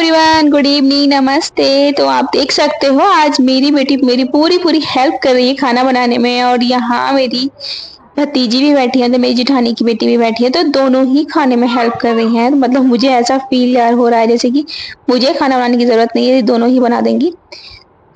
Everyone, good evening, नमस्ते। तो आप देख सकते हो आज मेरी बेटी मेरी पूरी पूरी हेल्प कर रही है खाना बनाने में। और यहाँ मेरी भतीजी भी बैठी है, तो मेरी जिठानी की बेटी भी बैठी है, तो दोनों ही खाने में हेल्प कर रही हैं। तो मतलब मुझे ऐसा फील यार हो रहा है जैसे कि मुझे खाना बनाने की जरूरत नहीं है, ये दोनों ही बना देंगी।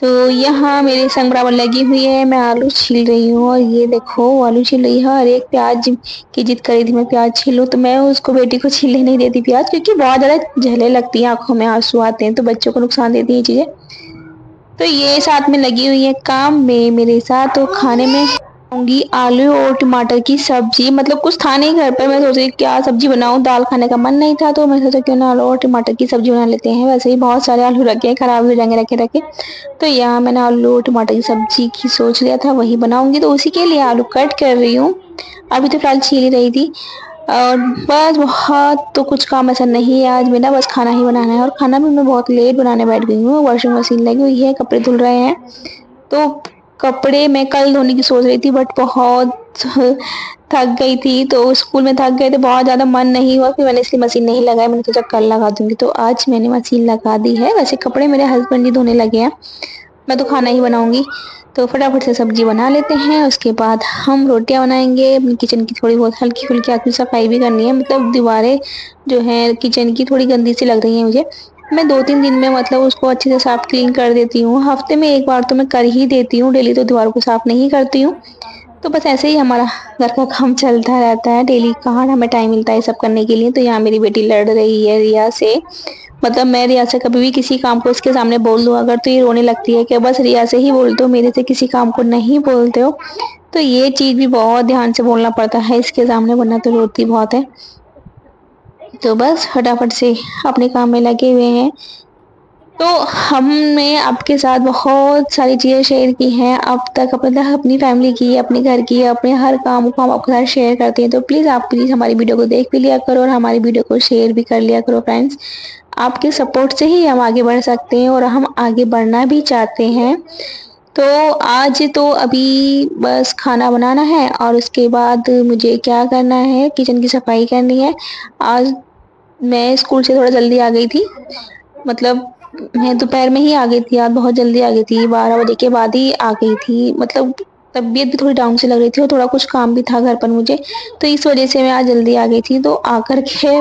तो यहाँ मेरे संग बराबर लगी हुई है, मैं आलू छील रही हूँ। और ये देखो वो आलू छील रही है और एक प्याज की जिद करी थी मैं प्याज छीलूं, तो मैं उसको बेटी को छीलने नहीं देती प्याज, क्योंकि बहुत ज्यादा झले लगती है, आंखों में आंसू आते हैं, तो बच्चों को नुकसान देती है ये चीजें। तो ये साथ में लगी हुई है काम में मेरे साथ। तो खाने में बनाऊंगी आलू और टमाटर की सब्जी। मतलब कुछ था नहीं घर पर, मैं सोच रही क्या सब्जी बनाऊं, दाल खाने का मन नहीं था, तो मैं सोचा क्यों ना आलू और टमाटर की सब्जी बना लेते हैं। वैसे ही बहुत सारे आलू रखे हैं, खराब हो जाएंगे रखे रखे। तो यहाँ मैंने आलू और टमाटर की सब्जी की सोच लिया था, वही बनाऊंगी, तो उसी के लिए आलू कट कर रही हूँ। अभी तो फिलहाल छील ही रही थी। और बस बहुत तो कुछ काम ऐसा नहीं है आज मेरा, बस खाना ही बनाना है। और खाना भी मैं बहुत लेट बनाने बैठ गई हूँ, वॉशिंग मशीन लगी हुई है, कपड़े धुल रहे हैं। तो कपड़े मैं कल धोने की सोच रही थी, बट बहुत थक गई थी, तो स्कूल में थक गए थे, बहुत ज्यादा मन नहीं हुआ, फिर मैंने इसलिए मशीन नहीं लगाई। मैंने सोचा कल लगा दूंगी, तो आज मैंने मशीन लगा दी है। वैसे कपड़े मेरे हस्बैंड जी धोने लगे हैं, मैं तो खाना ही बनाऊंगी। तो फटाफट से सब्जी बना लेते हैं, उसके बाद हम रोटियां बनाएंगे। अपनी किचन की थोड़ी बहुत हल्की फुल्की आखिर सफाई भी करनी है, मतलब दीवारें जो है किचन की थोड़ी गंदी सी लग रही है मुझे। मैं 2-3 दिन में मतलब उसको अच्छे से साफ क्लीन कर देती हूँ, हफ्ते में एक बार तो मैं कर ही देती हूँ, डेली तो दीवारों को साफ नहीं करती हूँ। तो बस ऐसे ही हमारा घर का काम चलता रहता है, डेली कहाँ हमें टाइम मिलता है सब करने के लिए। तो यहाँ मेरी बेटी लड़ रही है रिया से। मतलब मैं रिया से कभी भी किसी काम को इसके सामने बोल दूं अगर, तो ये रोने लगती है कि बस रिया से ही बोलते हो, मेरे से किसी काम को नहीं बोलते हो। तो ये चीज भी बहुत ध्यान से बोलना पड़ता है इसके सामने, वरना तो रोती बहुत है। तो बस फटाफट से अपने काम में लगे हुए हैं। तो हमने आपके साथ बहुत सारी चीजें शेयर की हैं अब तक, मतलब अपनी फैमिली की, अपने घर की, अपने हर काम को हम आपके साथ शेयर करते हैं। तो प्लीज हमारी वीडियो को देख भी लिया करो और हमारी वीडियो को शेयर भी कर लिया करो फ्रेंड्स। आपके सपोर्ट से ही हम आगे बढ़ सकते हैं, और हम आगे बढ़ना भी चाहते हैं। तो आज तो अभी बस खाना बनाना है, और उसके बाद मुझे क्या करना है, किचन की सफाई करनी है। आज मैं स्कूल से थोड़ा जल्दी आ गई थी, मतलब मैं दोपहर में ही आ गई थी, आज बहुत जल्दी आ गई थी, 12 बजे के बाद ही आ गई थी। मतलब तबीयत भी थोड़ी डाउन सी लग रही थी और थोड़ा कुछ काम भी था घर पर मुझे, तो इस वजह से मैं आज जल्दी आ गई थी। तो आकर के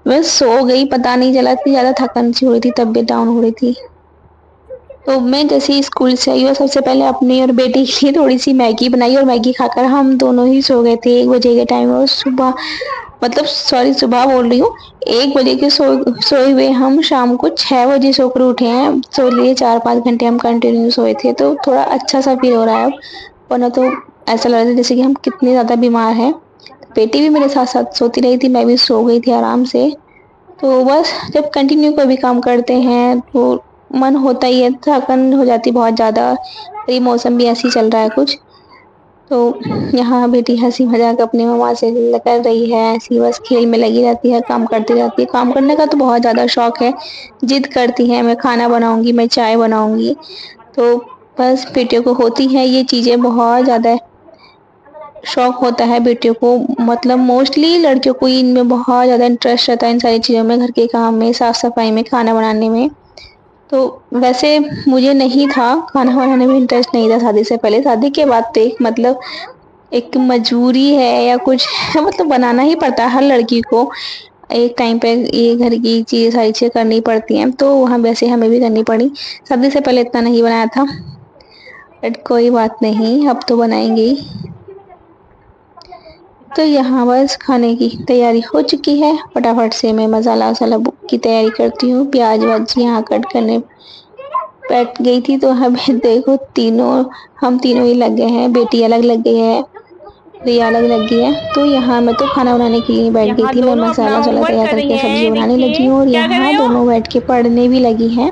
बस सो गई, पता नहीं चला, इतनी ज्यादा थकान सी हो रही थी, तबीयत डाउन हो रही थी। तो मैं जैसे ही स्कूल से आई और सबसे पहले अपनी और बेटी के लिए थोड़ी सी मैगी बनाई, और मैगी खाकर हम दोनों ही सो गए थे 1 बजे के टाइम। और सुबह, मतलब सॉरी सुबह बोल रही हूँ, 1 बजे के सोए हुए हम शाम को 6 बजे सोकर उठे हैं। सो लिए 4-5 घंटे हम कंटिन्यू सोए थे, तो थोड़ा अच्छा सा फील हो रहा है अब, वरना तो ऐसा लग रहा था जैसे कि हम कितने ज्यादा बीमार हैं। बेटी भी मेरे साथ साथ सोती रही थी, मैं भी सो गई थी आराम से। तो बस जब कंटिन्यू कोई भी काम करते हैं तो मन होता ही है, थकन हो जाती बहुत ज्यादा। ये मौसम भी ऐसे ही चल रहा है कुछ। तो यहाँ बेटी हंसी मजाक अपनी मम्मा से कर रही है, ऐसी बस खेल में लगी रहती है, काम करती रहती है। काम करने का तो बहुत ज्यादा शौक है, जिद करती है मैं खाना बनाऊंगी, मैं चाय बनाऊंगी। तो बस बेटियों को होती है ये चीजें बहुत ज्यादा, शौक होता है बेटियों को। मतलब मोस्टली लड़कियों को इनमें बहुत ज्यादा इंटरेस्ट रहता है, इन सारी चीजों में, घर के काम में, साफ सफाई में, खाना बनाने में। तो वैसे मुझे नहीं था, खाना बनाने में इंटरेस्ट नहीं था शादी से पहले। शादी के बाद तो एक मतलब एक मजबूरी है या कुछ है, मतलब बनाना ही पड़ता है हर लड़की को। एक टाइम पे ये घर की चीजें सारी चीजें करनी पड़ती हैं, तो वहाँ वैसे हमें भी करनी पड़ी। शादी से पहले इतना नहीं बनाया था, बट कोई बात नहीं, अब तो बनाएंगे ही। तो यहाँ बस खाने की तैयारी हो चुकी है, फटाफट से मैं मसाला वसाला की तैयारी करती हूँ। प्याज वाज यहाँ कट करने बैठ गई थी, तो हमें देखो तीनों, हम तीनों ही लग गए हैं, बेटी अलग लग गई है, रिया अलग लग गई है। तो यहाँ मैं तो खाना बनाने के लिए बैठ गई यहाँ थी, मैं दोनों मसाला अपना वसाला होमवर्क तैयार कर रही करके सब्जी हैं। बनाने लगी देखिए हूँ, और क्या कर यहाँ रहे हो। दोनों बैठ के पढ़ने भी लगी हैं।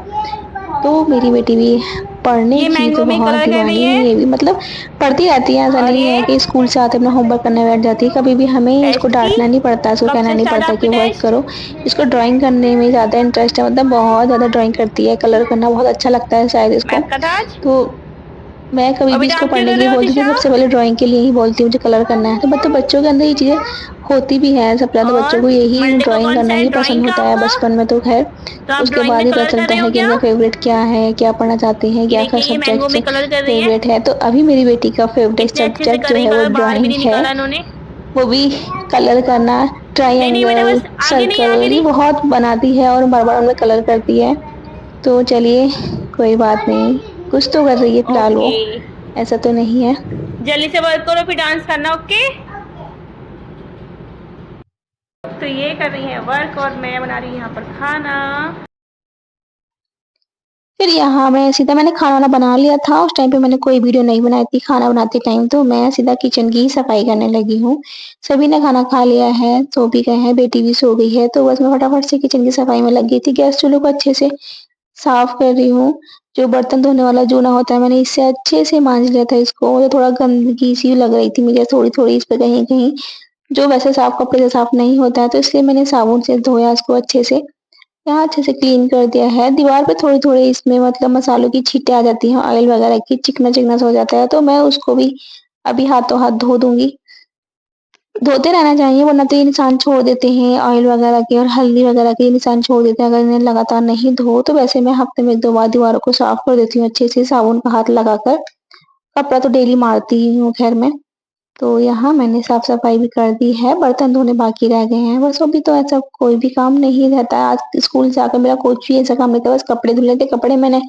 तो मेरी बेटी भी पढ़ने ये की तो मैंगो में बहुत कलर कर रही दीवानी है, है। ये भी मतलब पढ़ती रहती है। ऐसा और नहीं है ये कि स्कूल से आते अपना होमवर्क करने बैठ जाती है, कभी भी हमें इसको टेस्ट की। डांटना नहीं पड़ता, इसको कब कहना से नहीं स्टार्ट पड़ता आपकी कि वर्क टेस्ट। करो। इसको ड्राइंग करने में ज्यादा इंटरेस्ट है, मतलब बहुत ज्यादा ड्राइंग करती है, कलर करना बहुत अच्छा लगता है शायद इसको। मैथ का था आज। तो मैं कभी और भी बेटा इसको आप क्या पढ़ने कर के रहे लिए हो बोलती हूँ तो दिशा? सबसे पहले ड्राइंग के लिए ही बोलती हूँ, मुझे कलर करना है। तो बच्चों के अंदर ये चीज़ें होती भी हैं, सबसे ज़्यादा बच्चों और को यही मंडे को ड्राइंग कौन सा करना है ही ड्राइंग पसंद का होता है आपका? बचपन में तो ख़ैर, तो आप उसके ड्राइंग बाद में ही पता कलर कर चलता रहे है हो कि क्या? इनका फ़ेवरेट क्या है, क्या पढ़ना चाहते हैं, ये क्या-क्या देखिए ये मैंगो सब्जेक्ट्स में कलर कर रही है। फ़ेवरेट है। तो अभी मेरी बेटी का फ़ेवरेट कितने अच्छे से सब्जेक्ट कर जो रही है वो कलर, बाहर भी ड्राइंग नहीं है। निकाला इन्होंने। वो भी कलर करना, नहीं नहीं बेटा ट्रायंगल, बस आगे नहीं सर्कल आगे ये नहीं। बहुत बनाती है और बार-बार उनमें कलर करती है। तो चलिए कोई बात नहीं, कुछ तो कर रही है फ़िलहाल वो, ओके ऐसा तो नहीं है। जल्दी से वर्क करो फिर डांस करना। ओके तो ये कर रही है वर्क और मैं बना रही हूँ यहाँ पर खाना। फिर यहाँ मैं सीधा मैंने खाना-वाना बना लिया था, उस टाइम पे मैंने कोई वीडियो नहीं बनाई थी खाना बनाते टाइम, तो मैं सीधा किचन की ही सफाई करने लगी हूँ। सभी ने खाना खा लिया है, सो भी गए हैं, बेटी भी सो गई है, तो बस मैं फटाफट से किचन की सफाई में लग गई थी। गैस चूल्हे को अच्छे से साफ कर रही हूँ, जो बर्तन धोने वाला जूना होता है मैंने इससे अच्छे से मांज लिया था इसको, मुझे थोड़ा गंदगी सी लग रही थी मुझे थोड़ी-थोड़ी इस पे कहीं-कहीं, जो वैसे साफ कपड़े से साफ नहीं होता है, तो इसलिए मैंने साबुन से धोया इसको अच्छे से। यहाँ अच्छे से क्लीन कर दिया है। दीवार पे थोड़ी-थोड़ी इसमें मतलब मसालों की छींटें आ जाती हैं, ऑयल वगैरह की, चिकना-चिकना सा हो जाता है, तो मैं उसको भी अभी हाथों-हाथ धो दूँगी। धोते रहना चाहिए वरना तो ये निशान छोड़ देते हैं ऑयल वगैरह के और हल्दी वगैरह के निशान छोड़ देते हैं, अगर इन्हें लगातार नहीं धो। तो वैसे मैं हफ्ते में 1-2 बार दीवारों को साफ कर देती हूँ अच्छे से साबुन का हाथ लगाकर। कपड़ा तो डेली मारती ही हूँ खैर मैं। तो यहाँ मैंने साफ-सफाई भी कर दी है, बर्तन धोने बाकी रह गए हैं। बस अभी तो ऐसा कोई भी काम नहीं रहता है। आज स्कूल से आकर मेरा कुछ भी ऐसा काम नहीं था, बस कपड़े धुलने थे। कपड़े मैंने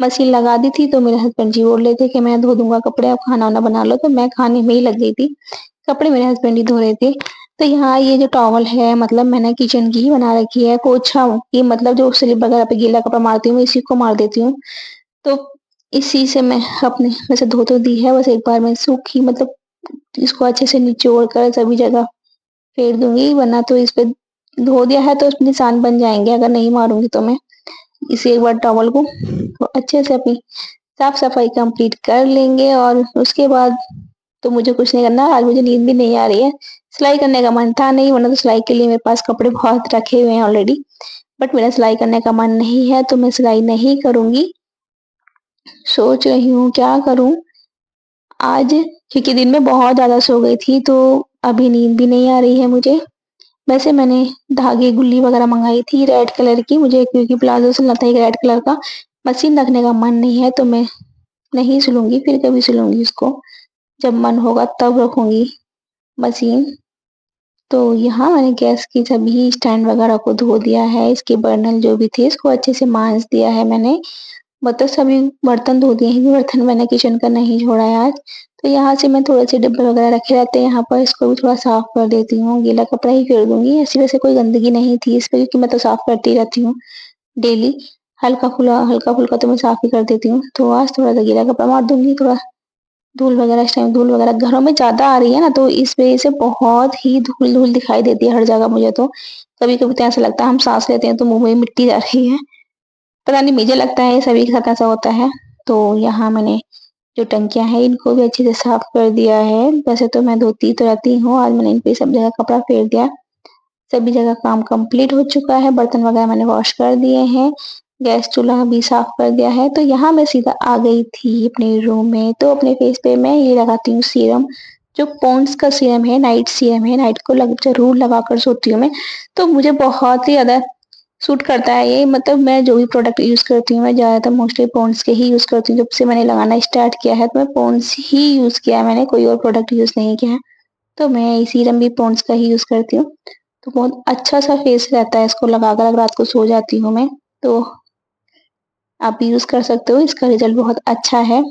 मशीन लगा दी थी, तो मेरे हस्बैंड जी बोल रहे थे कि मैं धो दूँगा कपड़े, आप खाना-वाना बना लो, तो मैं खाने में ही लग गई थी। कपड़े मेरे हस्बैंड ही धो रहे थे। तो यहाँ ये जो टॉवल है मतलब मैंने किचन की ही बना रखी है, पोछा ये मतलब जो स्लिप वगैरह पे गीला कपड़ा मारती हूँ, मैं इसी को मार देती हूँ। तो इसी से मैं अपने वैसे धो तो दी है, बस एक बार मैं सूखी मतलब इसको अच्छे से निचोड़ कर सभी जगह फेर दूँगी, वरना तो इस पे धो दिया है तो उसपे निशान बन जाएँगे अगर नहीं मारूँगी तो मैं। इसे एक बार टॉवल को तो अच्छे से अपनी साफ-सफाई कंप्लीट कर लेंगे और उसके बाद तो मुझे कुछ नहीं करना, आज मुझे नींद भी नहीं आ रही है। सिलाई करने का मन था नहीं, वरना तो सिलाई के लिए मेरे पास कपड़े बहुत रखे हुए हैं ऑलरेडी। बट मेरा सिलाई करने का मन नहीं है, तो मैं सिलाई नहीं करूँगी। सोच रही हूँ क्या करूँ आज, क्योंकि दिन में बहुत ज़्यादा सो गई थी, तो अभी नींद भी नहीं आ रही है मुझे। वैसे मैंने धागे, गुल्ली वगैरह मँगाई थी रेड कलर की, मुझे क्योंकि प्लाज़ो सिलना था एक रेड कलर का। मशीन रखने का मन नहीं है, तो मैं नहीं सिलूँगी, फिर कभी सिलूँगी उसको। जब मन होगा तब रखूँगी मशीन। तो यहाँ मैंने गैस की सभी स्टैंड वगैरह को धो दिया है, इसके बर्नल जो भी थे इसको अच्छे से माँज दिया है मैंने। मतलब सभी बर्तन धो दिए हैं, बर्तन मैंने किचन का नहीं छोड़ा है आज। तो यहाँ से मैं थोड़े से डिब्बे वगैरह रखे रहते हैं यहाँ पर, इसको भी थोड़ा साफ कर देती हूँ, गीला कपड़ा ही फेर दूँगी। ऐसी वैसे कोई गंदगी नहीं थी इस पे क्योंकि मैं तो साफ करती रहती हूँ डेली। हल्का-फुल्का तो मैं साफ ही कर देती हूँ। तो आज थोड़ा-सा गीला कपड़ा मार दूँगी, थोड़ा धूल वगैरह इस टाइम धूल वगैरह घरों में ज़्यादा आ रही है ना, तो इस वज़ह से बहुत ही धूल-धूल दिखाई देती है हर जगह मुझे तो। कभी-कभी तो ऐसा लगता है हम साँस लेते हैं तो मुँह में मिट्टी जा रही है। पता नहीं मुझे लगता है सभी के साथ ऐसा होता है। तो यहाँ मैंने जो टंकियाँ हैं इनको भी अच्छे से साफ कर दिया है। वैसे तो मैं धोती तो रहती हूँ, आज मैंने इन पे सब जगह कपड़ा फेर दिया। सभी जगह काम कंप्लीट हो चुका है, बर्तन वगैरह मैंने वॉश कर दिए हैं, गैस चूल्हा भी साफ कर दिया है। तो यहाँ मैं सीधा आ गई थी अपने रूम में, तो अपने फेस पे मैं ये लगाती हूँ सीरम, जो पॉन्ड्स का सीरम है, नाइट सीरम है, नाइट को लग ज़रूर लगाकर सोती हूँ मैं। तो मुझे बहुत ही ज़्यादा सूट करता है ये, मतलब मैं जो भी प्रोडक्ट यूज़ करती हूँ, मैं ज़्यादातर मोस्टली पॉन्ड्स के ही यूज़ करती हूँ। जब से मैंने लगाना स्टार्ट किया है, तो मैं पॉन्ड्स ही यूज़ किया है मैंने, कोई और प्रोडक्ट यूज़ नहीं किया है। तो मैं ये सीरम भी पॉन्ड्स का ही यूज़ करती हूँ। तो बहुत अच्छा-सा फेस रहता है इसको लगाकर अगर रात को सो जाती हूँ मैं, तो आप भी यूज़ कर सकते हो, इसका रिज़ल्ट बहुत अच्छा है।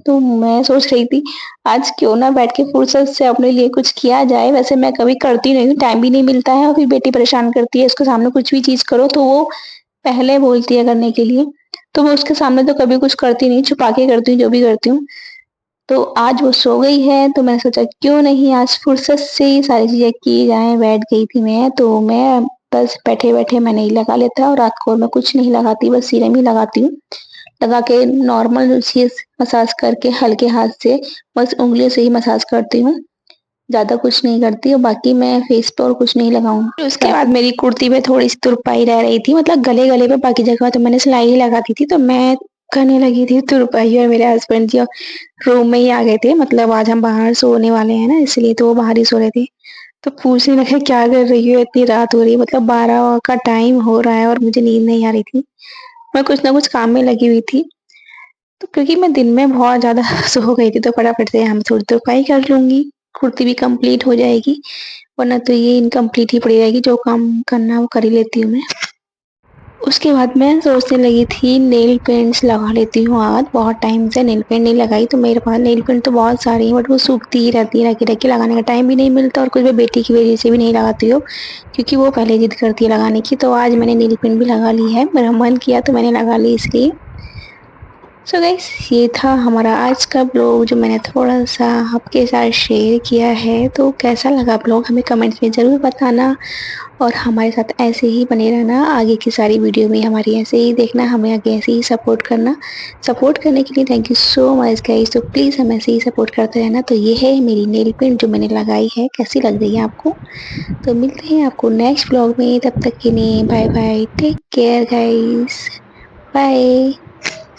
तो मैं सोच रही थी आज क्यों ना बैठ के फुर्सत से अपने लिए कुछ किया जाए, वैसे मैं कभी करती नहीं हूँ, टाइम भी नहीं मिलता है और फिर बेटी परेशान करती है, उसके सामने कुछ भी चीज़ करो तो वो पहले बोलती है करने के लिए। तो मैं उसके सामने तो कभी कुछ करती नहीं, छुपा के करती हूँ जो भी करती हूँ। तो आज वो सो गई है, तो मैंने सोचा क्यों नहीं आज फुर्सत से ये सारी चीज़ें की जाएँ, बैठ गई थी मैं, तो मैं बस बैठे-बैठे मैंने ये लगा लिया था और रात को मैं कुछ नहीं लगाती, बस सीरम ही लगाती हूँ। लगा के नॉर्मल से मसाज करके हल्के हाथ से बस उँगलियों से ही मसाज करती हूँ, ज़्यादा कुछ नहीं करती और बाकी मैं फेस पे और कुछ नहीं लगाऊँगी। उसके बाद मेरी कुर्ती पे थोड़ी-सी तुरपाई रह रही थी, मतलब गले-गले पे, बाकी जगह तो मैंने सिलाई ही लगा दी थी, तो मैं करने लगी थी तो रुपही और मेरे हस्बैंड जी रूम में ही आ गए थे, मतलब आज हम बाहर सोने वाले हैं ना इसलिए, तो वो बाहर ही सो रहे थे। तो पूछने लगे क्या कर रही हो? इतनी रात हो रही है, मतलब 12 का टाइम हो रहा है और मुझे नींद नहीं आ रही थी। मैं कुछ ना कुछ काम में लगी हुई थी। तो क्योंकि मैं दिन में बहुत ज़्यादा सो गई थी तो फटाफट से हम थोड़ी तुरपाई कर लूँगी, कुर्ती भी कंप्लीट हो जाएगी, वरना तो ये इनकम्प्लीट ही पड़ी रहेगी, जो काम करना है वो कर ही लेती हूँ मैं। उसके बाद मैं सोचने लगी थी नेल पेंट्स लगा लेती हूँ आज, बहुत टाइम से नेल पेंट नहीं लगाई, तो मेरे पास नेल पेंट तो बहुत सारी हैं बट वो सूखती ही रहती है, रखी-रखी लगाने का टाइम भी नहीं मिलता और कुछ मैं बेटी की वजह से भी नहीं लगाती हूँ, क्योंकि वो पहले ज़िद करती है लगाने की। तो आज मैंने नेल पेंट भी लगा ली है, मेरा मन किया तो मैंने लगा ली इसलिए। सो गाइस ये था हमारा आज का ब्लॉग जो मैंने थोड़ा-सा आपके साथ शेयर किया है, तो कैसा लगा ब्लॉग हमें कमेंट्स में ज़रूर बताना और हमारे साथ ऐसे ही बने रहना। आगे की सारी वीडियो भी हमारी ऐसे ही देखना, हमें आगे ऐसे ही सपोर्ट करना। सपोर्ट करने के लिए thank you so much guys, तो प्लीज़ हमें ऐसे ही सपोर्ट करते रहना। तो ये है मेरी नेल पेंट जो मैंने लगाई है, कैसी लग रही है आपको? तो मिलते हैं आपको नेक्स्ट ब्लॉग में, तब तक के लिए bye bye, take care guys, bye.